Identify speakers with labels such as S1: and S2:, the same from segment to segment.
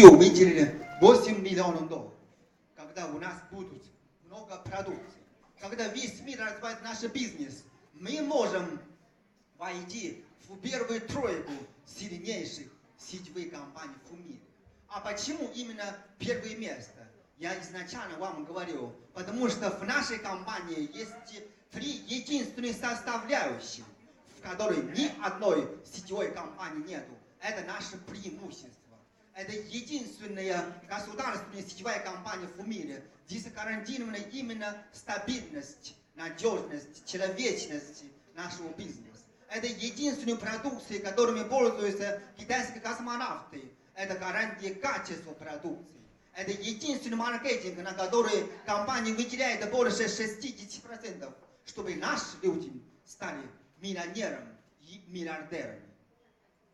S1: выделили 8 миллионов долларов. Когда у нас будут много продукции, когда весь мир развивает наш бизнес, мы можем войти в первую тройку сильнейших сетевых компаний в мире. А почему именно первое место? Я изначально вам говорил, потому что в нашей компании есть 3 единственные составляющие, в которой ни одной сетевой компании нету. Это наше преимущество. Это единственная государственная сетевая компания в мире, здесь гарантирована именно стабильность, надежность, человечность нашего бизнеса. Это единственная продукция, которыми пользуются китайские космонавты. Это гарантия качества продукции. Это единственный маркетинг, на который компания выделяет больше 60%, чтобы наши люди стали миллионерами и миллиардерами.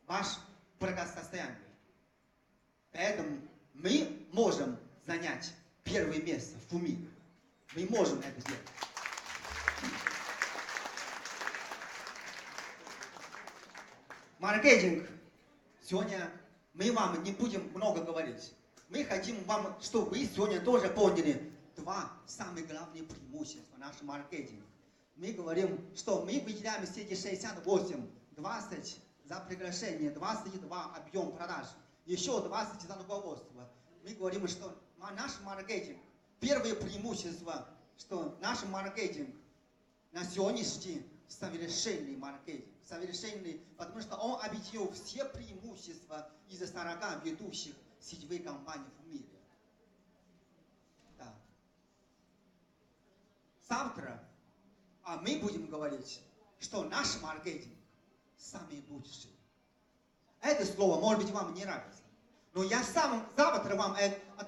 S1: Ваше благосостояние. Поэтому мы можем занять первое место в мире. Мы можем это сделать. Маркетинг. Сегодня мы вам не будем много говорить. Мы хотим вам, чтобы вы сегодня тоже поняли 2 самых главных преимущества нашего маркетинга. Мы говорим, что мы выделяем все эти 68, 20 за приглашение, 22 объем продаж, еще 20 за руководство. Мы говорим, что наш маркетинг, первое преимущество, что наш маркетинг на сегодняшний день совершенный маркетинг. Совершенный, потому что он объединил все преимущества из 40 ведущих сетевых компаний в мире. Да. Завтра мы будем говорить, что наш маркетинг самый лучший. Это слово, может быть, вам не нравится. Но я сам завтра вам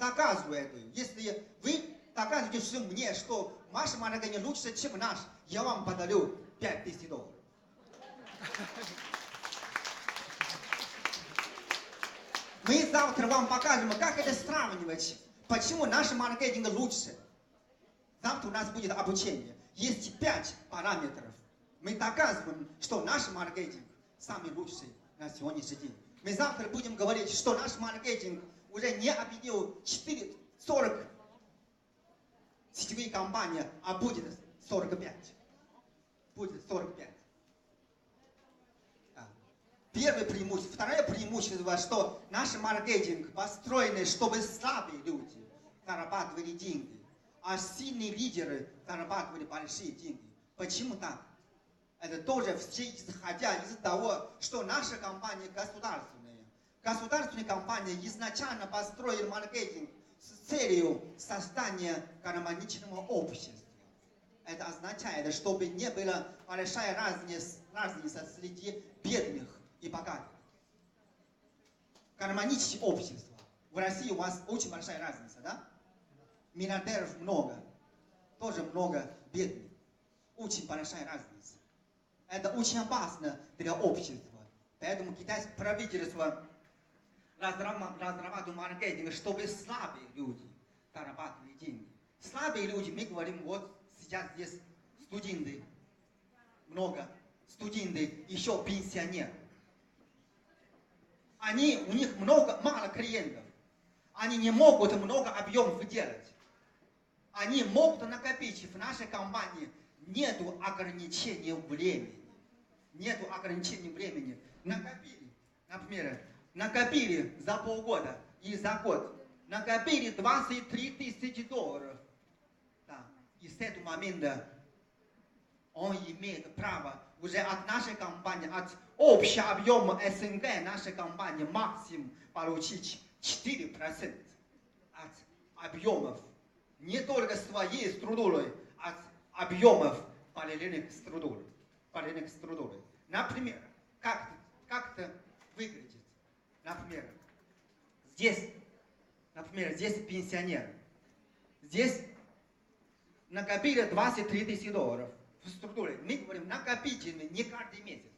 S1: доказываю это. Если вы доказываете мне, что ваш маркетинг лучше, чем наш, я вам подарю $5000. Мы завтра вам покажем, как это сравнивать, почему наш маркетинг лучше. Завтра у нас будет обучение. Есть 5 параметров. Мы доказываем, что наш маркетинг самый лучший на сегодняшний день. Мы завтра будем говорить, что наш маркетинг уже не объединил 40 сетевые компании, а будет 45. Будет 45. Первое преимущество. Второе преимущество, что наш маркетинг построен, чтобы слабые люди зарабатывали деньги, а сильные лидеры зарабатывали большие деньги. Почему так? Это тоже все исходя из того, что наша компания государственная. Государственная компания изначально построила маркетинг с целью создания гармоничного общества. Это означает, чтобы не было большая разница среди бедных и богатых. Гармоничное общество. В России у вас очень большая разница, да? Миллиардеров много, тоже много бедных. Очень большая разница. Это очень опасно для общества. Поэтому китайское правительство разрабатывает маркетинг, чтобы слабые люди зарабатывали деньги. Слабые люди, мы говорим, вот сейчас здесь студенты, много студенты, еще пенсионеры. У них мало клиентов. Они не могут много объемов делать. Они могут накопить в нашей компании. Нету ограничения времени. Нету ограничения времени. Накопили, например, за полгода и за год. Накопили $23 000. Да. И с этого момента он имеет право уже от нашей компании, от общего объема СНГ нашей компании максимум получить 4% от объемов не только своей структуры, от объемов параллельных структур. Например, как это выглядит? Например, здесь пенсионер. Здесь накопили $23 000 в структуре. Мы говорим, накопительный не каждый месяц.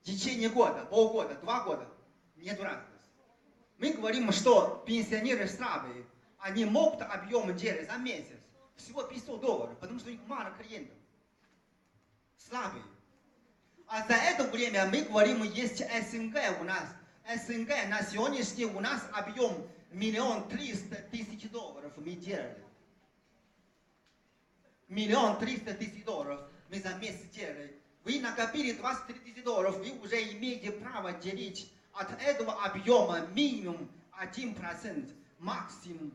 S1: В течение года, полгода, 2 года. Нет разницы. Мы говорим, что пенсионеры слабые. Они могут объем делать за месяц всего $500, потому что у них мало клиентов. Слабые. А за это время мы говорим, есть СНГ у нас СНГ на сегодняшний у нас объем $1 300 000 мы делали. $1 300 000 мы за месяц делали. Вы накопили $23 000, вы уже имеете право делить от этого объема минимум 1%, максимум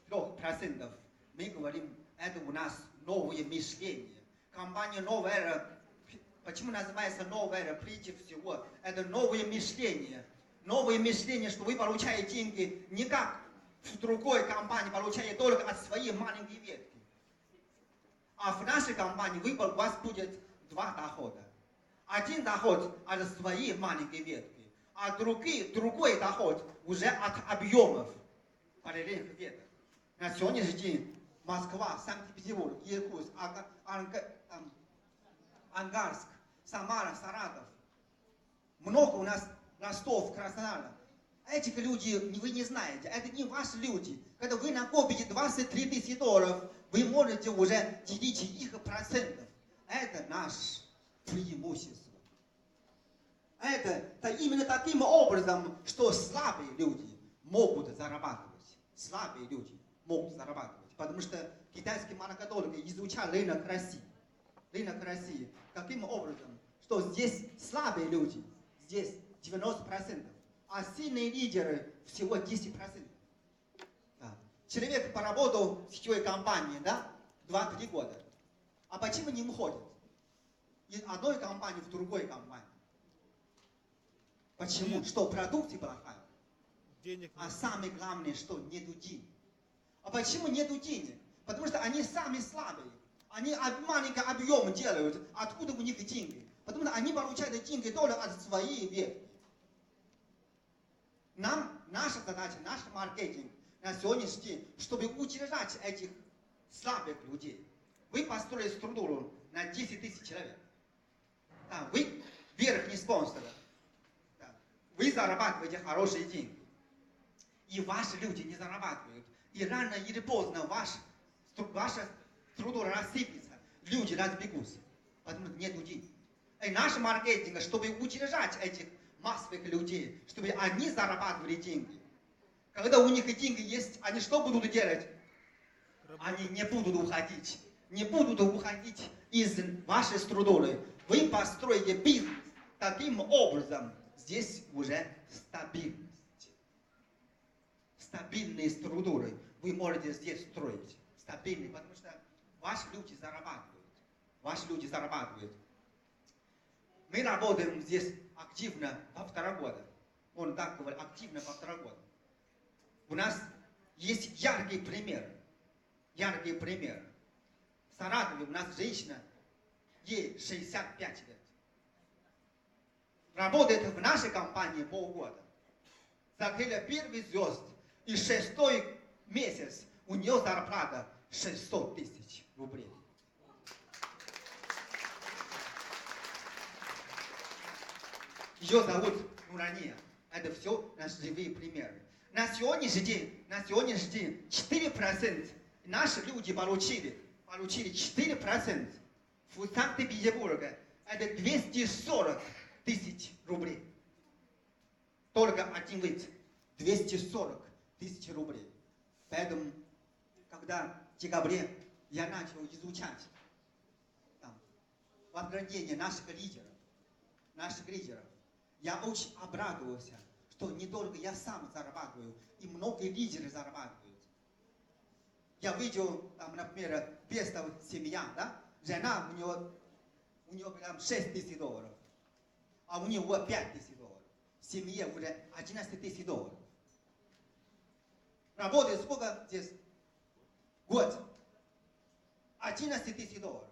S1: до 4%. Мы говорим, это у нас новое мышление. Компания новая, почему называется новая? Прежде всего, это новое мышление. Новое мышление, что вы получаете деньги не как в другой компании, получаете только от своей маленькой ветки. А в нашей компании у вас будет два дохода. Один доход от своей маленькой ветки, а другой доход уже от объемов параллельных веток. На сегодняшний день Москва, Санкт-Петербург, Иркутск, Ангарск, Самара, Саратов. Много у нас Ростов, Краснодар. Этих людей вы не знаете, это не ваши люди. Когда вы накопите $23 000, вы можете уже делить их процентов. Это наше преимущество. Это именно таким образом, что слабые люди могут зарабатывать. Слабые люди могут зарабатывать. Потому что китайский маркетолог изучал рынок России. Рынок России. Каким образом? Что здесь слабые люди, здесь 90%, а сильные лидеры всего 10%. Да. Человек поработал в сетевой компании, да, 2-3 года. А почему не уходит? Из одной компании в другой компании. Почему? Что продукция плохая?
S2: Денег
S1: А самое главное, что нету денег. А почему нету денег? Потому что они сами слабые. Они маленький объем делают. Откуда у них деньги? Потому что они получают деньги только от своей ветки. Наша задача, наш маркетинг на сегодняшний день, чтобы удержать этих слабых людей. Вы построили структуру на 10 000 человек. Да, вы верхний спонсор. Да, вы зарабатываете хорошие деньги. И ваши люди не зарабатывают. И рано или поздно ваша структура рассыпется. Люди разбегутся. Потому что нет денег. И наш маркетинг, чтобы удержать этих массовых людей, чтобы они зарабатывали деньги. Когда у них деньги есть, они что будут делать? Они не будут уходить. Не будут уходить из вашей структуры. Вы построите бизнес таким образом. Здесь уже стабильность. Стабильные структуры вы можете здесь строить. Стабильные, потому что ваши люди зарабатывают. Ваши люди зарабатывают. Мы работаем здесь активно по 2 года. Он так говорит, активно по 2 года. У нас есть яркий пример. Яркий пример. В Саратове у нас женщина, ей 65 лет. Работает в нашей компании полгода. Закрыли первый звезд. И 6-й месяц у нее зарплата 600 000 рублей. Ее зовут Нурания. Это все наши живые примеры. На сегодняшний день 4% наши люди получили 4% в Санкт-Петербурге. Это 240 000 рублей. Только один вид. 240 000 рублей. Поэтому, когда в декабре я начал изучать вознаграждение наших лидеров, я очень обрадовался, что не только я сам зарабатываю, и многие лидеры зарабатывают. Я видел, например, Пестов семья, да? Жена, у нее прям $6 000, а у него $5 000. В семье уже $11 000. Работает сколько здесь? Год. $11 000.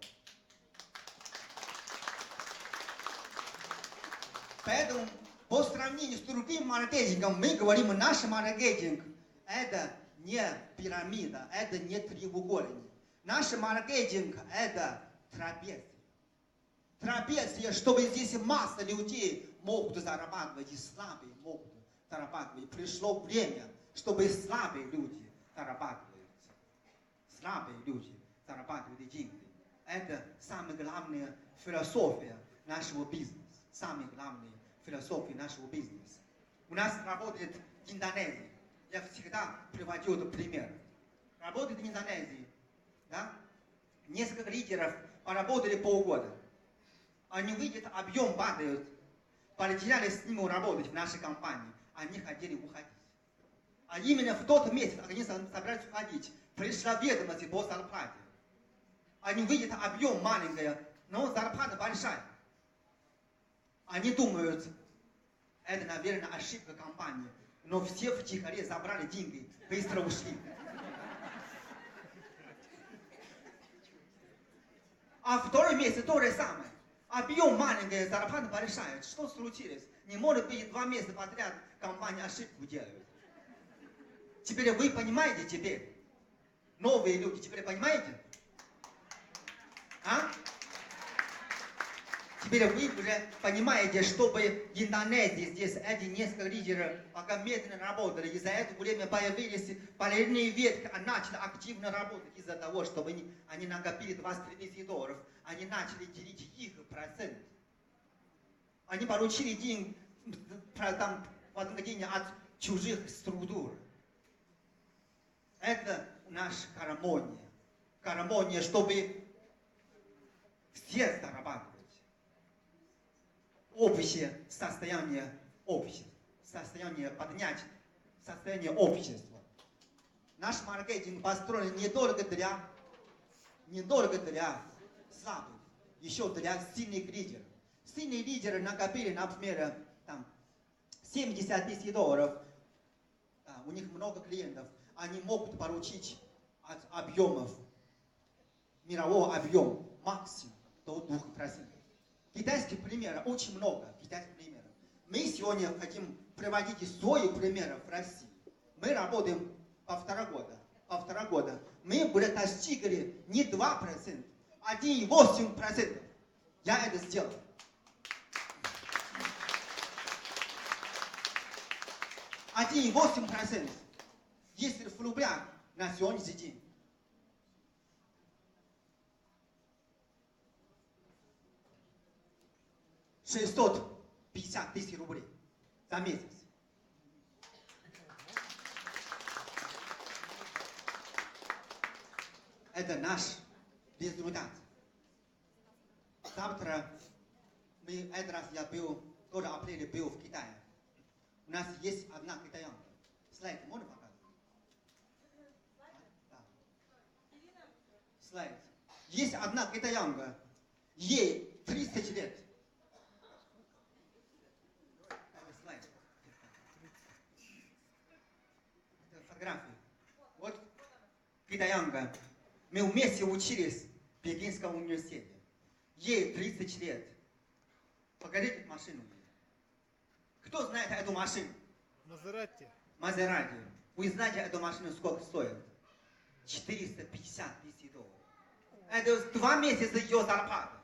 S1: Поэтому по сравнению с другим маркетингом мы говорим, наш маркетинг это не пирамида, это не треугольник. Наш маркетинг это трапеция. Трапеция, чтобы здесь масса людей могут зарабатывать, и слабые могут зарабатывать. Пришло время, чтобы слабые люди зарабатывают. Слабые люди зарабатывают деньги. Это самая главная философия нашего бизнеса. Самая главная философия нашего бизнеса. У нас работает Индонезия. Я всегда приводил этот пример. Работает в Индонезии. Да? Несколько лидеров поработали полгода. Они видят, объем падает. Полетели с ними работать в нашей компании. Они хотели уходить. А именно в тот месяц, когда они собирались уходить, пришла ведомость по зарплате. Они видят, объем маленький, но зарплата большая. Они думают, это, наверное, ошибка компании. Но все втихаря забрали деньги, быстро ушли. А второй месяц то же самое. Объем маленький, зарплата большая. Что случилось? Не может быть 2 месяца подряд компания ошибку делает. Теперь вы понимаете теперь? Новые люди, теперь понимаете? А? Теперь вы уже понимаете, чтобы в Индонезии здесь эти несколько лидеров пока медленно работали, и за это время появились полярные ветки, а начали активно работать из-за того, чтобы они накопили $23 тысячи, они начали делить их процент. Они получили деньги там, вознаграждение от чужих структур. Это наша гармония. Гармония, чтобы все зарабатывать. Общее состояние общества. Состояние поднять состояние общества. Наш маркетинг построен не только для слабых, еще для сильных лидеров. Сильные лидеры накопили, например, там, $70 тысяч. Да, у них много клиентов. Они могут получить от объемов, мирового объема, максимум до 2%. Китайских примеров очень много. Китайских примеров. Мы сегодня хотим приводить свои примеры в России. Мы работаем по 2 года. Мы уже достигли не 2%, 1,8%. Я это сделал. %1,8%. Если в рублях на сегодняшний день. $650 тысяч за месяц. Это наш результат. Завтра, этот раз я был, тоже в апреле был в Китае. У нас есть одна китаянка. Слайд можно показать? Да. Слайд. Есть одна китаянка. Ей 30 лет. Фотографии. Вот китаянка. Мы вместе учились в Пекинском университете. Ей 30 лет. Покажите машину. Кто знает эту машину? Мазерати. Вы знаете эту машину сколько стоит? $450 тысяч. Это 2 месяца ее зарплаты.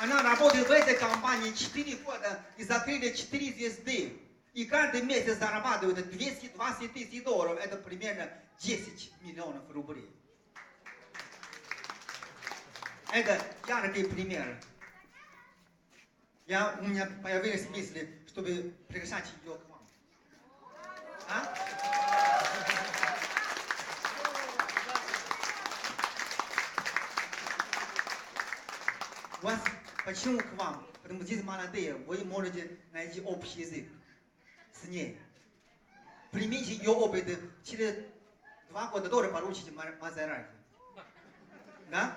S1: Она работает в этой компании 4 года и закрыли 4 звезды. И каждый месяц зарабатывает $220 тысяч. Это примерно 10 миллионов рублей. Это яркий пример. У меня появились мысли, чтобы приглашать ее к вам. А? Почему к вам? Потому что здесь молодые, вы можете найти общий язык с ней. Примите ее опыт, через 2 года тоже получите Мазерати. Да?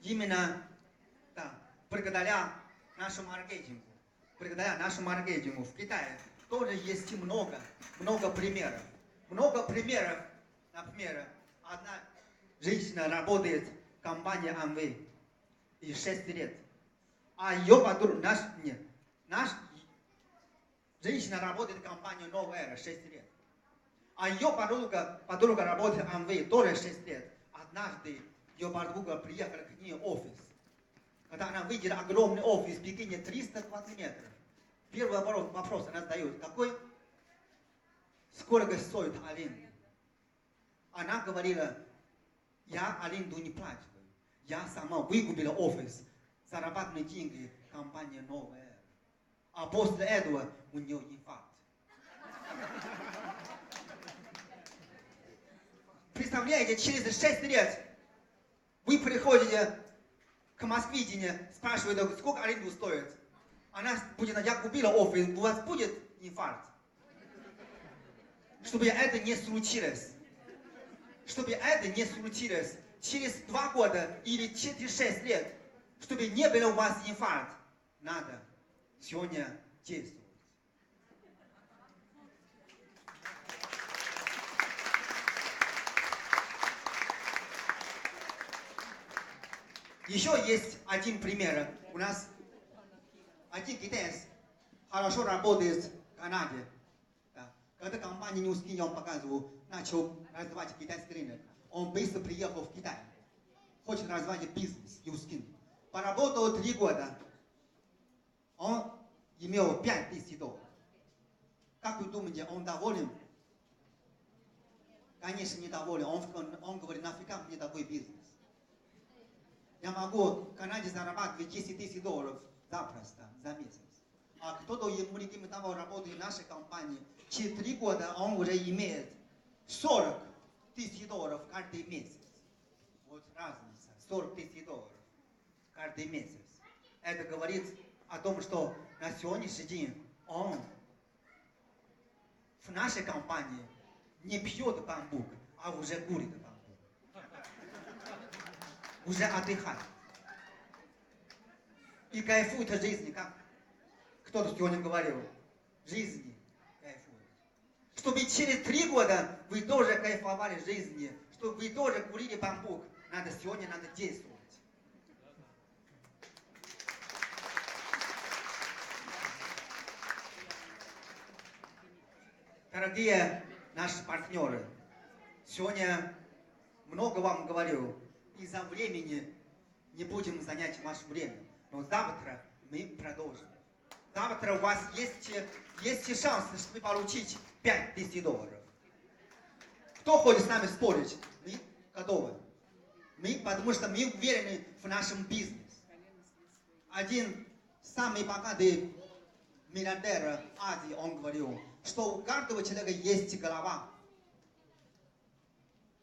S1: Именно, да, благодаря нашему маркетингу в Китае тоже есть много примеров. Много примеров, например, одна женщина работает в компании Amway и 6 лет. А ее подруга, женщина работает в компании Новая Эра 6 лет. А ее подруга работает в Amway тоже 6 лет. Однажды ее подруга приехала к ней в офис. Когда она видела огромный офис в Пекине 320 метров. Первый вопрос она задает. Сколько стоит аренда? Она говорила, я аренду не плачу. ea сама выгубила офис, зарабатывая деньги, компания новая. А после этого у нее инфаркт. Представляете, через 6 лет вы приходите к Москве, спрашиваете, сколько аренду стоит. Она будет, я купила офис, у вас будет инфаркт. Чтобы это не случилось. Чтобы это не случилось. Через 2 года или через 6 лет, чтобы не было у вас инфаркт, надо сегодня действовать. Еще есть один пример. У нас один китаец хорошо работает в Канаде. Да. Когда компания New Skin, я вам показывал, начал развивать китайский рынок. Он быстро приехал в Китай. Хочет развивать бизнес New Skin. Поработал 3 года. Он имел $5000. Как вы думаете, он доволен? Конечно, недоволен. Он говорит, нафига мне такой бизнес? Я могу в Канаде зарабатывать $10 000 запросто, за месяц. А кто-то ему рекомендовал работать в нашей компании. Через 3 года он уже имеет $40 000 каждый месяц. Вот разница. $40 000 каждый месяц. Это говорит о том, что на сегодняшний день он в нашей компании не пьет бамбук, а уже курит бамбук. Уже отдыхает. И кайфует от жизни, как кто-то сегодня говорил. Жизни кайфует. Чтобы через 3 года вы тоже кайфовали жизни, чтобы вы тоже курили бамбук, сегодня надо действовать. Дорогие наши партнеры, сегодня много вам говорю, из-за времени не будем занять ваше время. Но завтра мы продолжим. Завтра у вас есть шанс, чтобы получить $5000. Кто хочет с нами спорить? Мы готовы. Потому что мы уверены в нашем бизнесе. Один самый богатый миллиардер Азии, он говорил, что у каждого человека есть голова.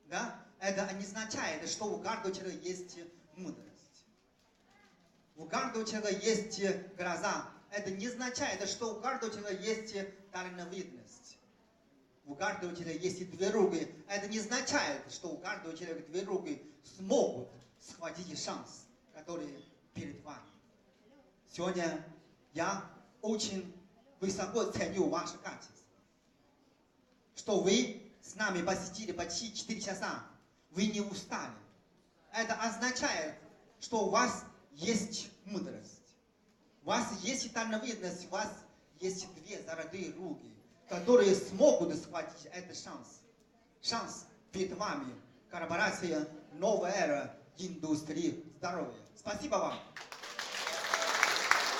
S1: Да? Это не означает, что у каждого человека есть мудрость. У каждого человека есть глаза. Это не означает, что у каждого человека есть дальновидность. У каждого человека есть 2 руки. Это не означает, что у каждого человека 2 руки смогут схватить шанс, который перед вами. Сегодня я очень высоко ценю ваше качество. Что вы с нами посетили почти 4 часа. Вы не устали. Это означает, что у вас есть мудрость. У вас есть дальновидность, у вас есть 2 золотые руки, которые смогут схватить этот шанс. Шанс перед вами. Корпорация «Новая эра» индустрии здоровья. Спасибо вам.